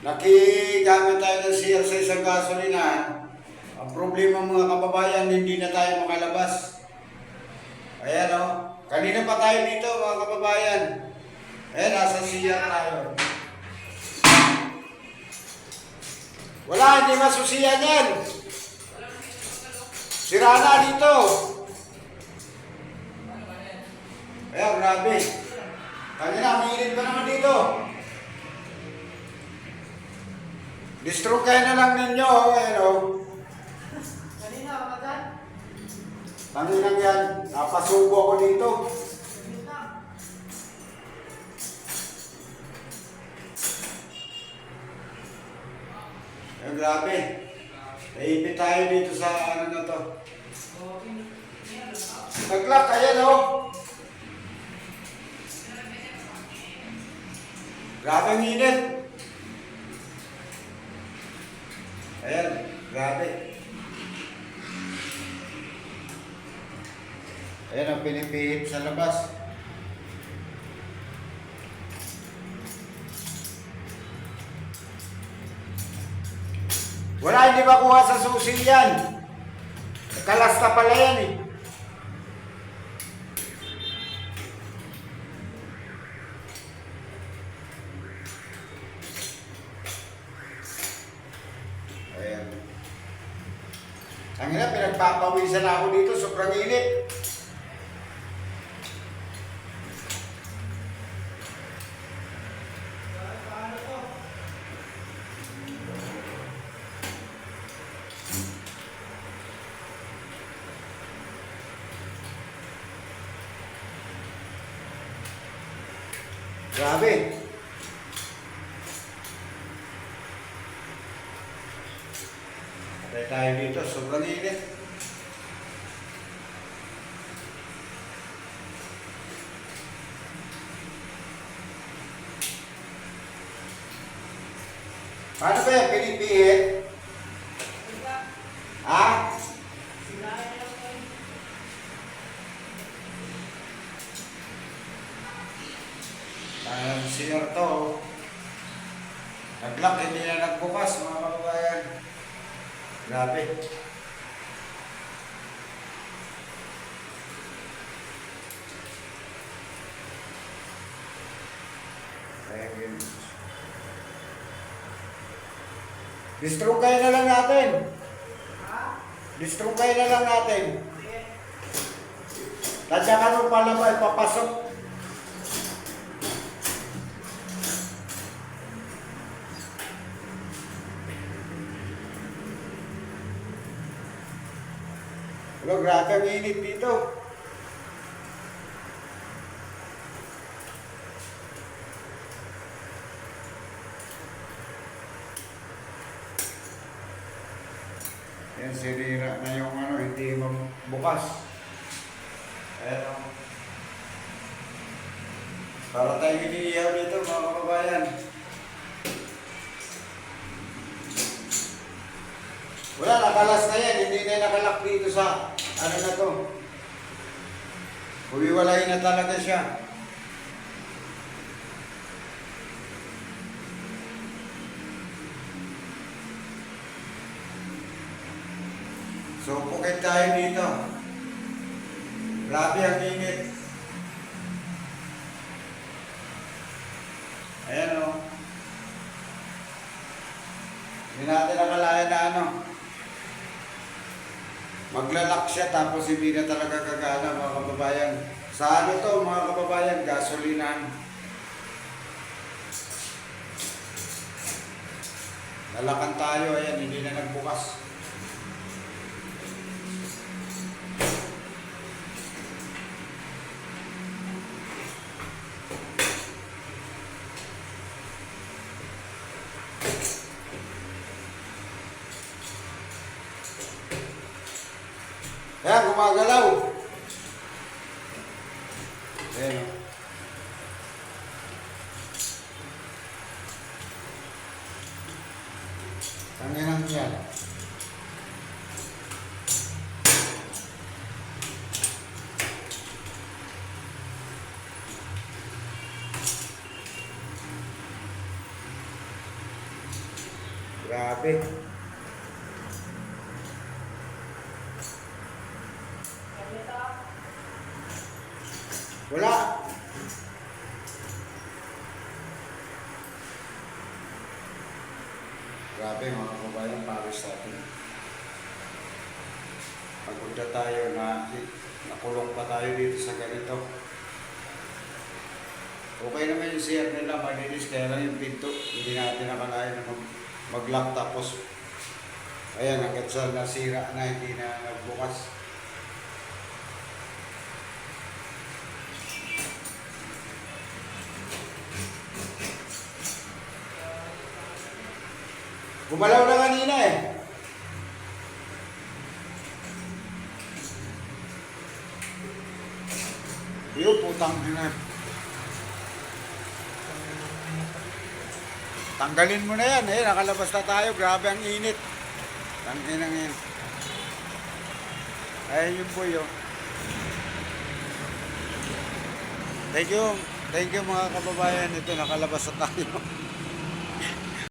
Nakigamit tayo ng CR sa isang gasolinahan. Ang problema mga kababayan, hindi na tayo makalabas. Ayan o. Kanina pa tayo dito mga kababayan. Ayan, nasa CR tayo. Wala, hindi masusiyan yan. Sira na dito. Ayan, grabe. Kanina, mainit pa naman dito. Distro kayo na lang ninyo, ayan o. Kanina, kagan? Kanina yan, napasubo ako dito. Ay, grabe. Naipit tayo dito sa ano na to. Nag-lock, ayan o. Grabe ang init. Ayan, grabe. Ayan ang pinipihit sa labas. Wala, hindi makuha sa susi yan. Kalasta pala yan eh. Ayan. Ang ina, pinagpapawisan ako dito, sobrang init. Grabe. Patay tayo dito, sobrang init. Paano ba yan? Pinipihit? Ha? CR to. Nag-lock, hindi na nagbukas mga kababayan. Grabe. Ayun. Distrong kayo na lang natin. Distrong kayo na lang natin. Tadya ka nung pala ba ipapasok? Hello, grabe ang init dito. Yan, sinira na yung ano, hindi bukas. Ayan o. Para tayo iniihaw dito mga kababayan. Wala, nakalas na yan. Hindi na nakalak dito sa ano na to. Huwiwalay na talaga siya. So, pukit tayo dito. Grabe ang init. Ayan o. Hindi natin nakalayan na ano. Maglalak siya tapos hindi na talaga gagana mga kababayan. Sa ano to mga kababayan? Gasolinan. Lalakan tayo, ayan, hindi na nagbukas. Ayan, gumagalaw. Ayan. Tanginan yan. Grabe. Ganito. Wala. Grabe mga kababayan, pares natin. Pagod na tayo na nakulong pa tayo dito sa ganito. Okay naman yung CR nila, malinis, kaya lang yung pinto. Hindi natin nakalain na mag-lock tapos ayan, hanggang sa nasira na, hindi na nagbukas. Gumalaw na kanina eh. Yung putang ina. Tanggalin mo na yan eh, nakalabas na tayo, grabe ang init. Tangin ang yan. Ayun yung boy oh. Thank you mga kababayan, ito nakalabas na tayo.